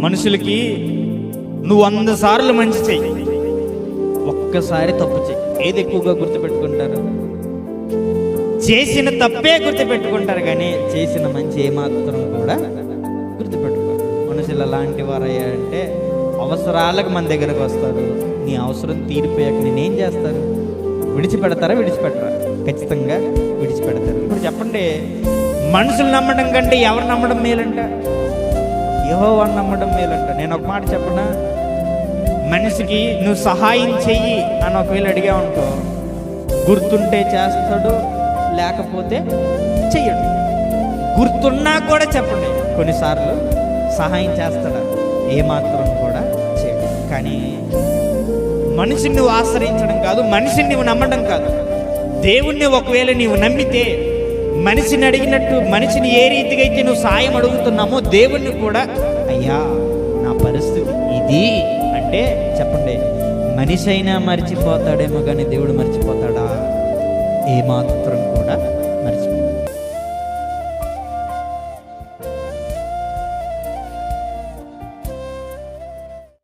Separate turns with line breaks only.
మనుషులకి నువ్వు 100 సార్లు మంచి చెయ్యి, ఒక్కసారి తప్పు చెయ్యి, ఏది ఎక్కువగా గుర్తుపెట్టుకుంటారు? చేసిన తప్పే గుర్తుపెట్టుకుంటారు, కానీ చేసిన మంచి ఏమాత్రం కూడా గుర్తుపెట్టుకోరు. మనుషులు ఎలాంటి వారయ్యారంటే అవసరాలకు మన దగ్గరకు వస్తారు, నీ అవసరం తీరిపోయాక నేనేం చేస్తారు? విడిచిపెడతారా? విడిచిపెట్టరా? ఖచ్చితంగా విడిచిపెడతారు. ఇప్పుడు చెప్పండి, మనుషులు నమ్మడం కంటే ఎవరు నమ్మడం మేలంట? యెహోవాను నమ్మడం మేలంట. నేను ఒక మాట చెప్పనా, మనిషికి నువ్వు సహాయం చెయ్యి అని ఒకవేళ అడిగావనుకో, గుర్తుంటే చేస్తాడు, లేకపోతే చెయ్యడు. గుర్తున్నా కూడా చెప్పండి, కొన్నిసార్లు సహాయం చేస్తాడా? ఏమాత్రం కూడా చేయడు. కానీ మనిషిని నువ్వు ఆశ్రయించడం కాదు, మనిషిని నువ్వు నమ్మడం కాదు, దేవుణ్ణి ఒకవేళ నీవు నమ్మితే, మనిషిని అడిగినట్టు మనిషిని ఏ రీతిగా అయితే నువ్వు సాయం అడుగుతున్నామో దేవుణ్ణి కూడా, అయ్యా నా పరిస్థితి ఇది అంటే చెప్పండి, మనిషి అయినా మర్చిపోతాడేమో కానీ దేవుడు మర్చిపోతాడా? ఏమాత్రం కూడా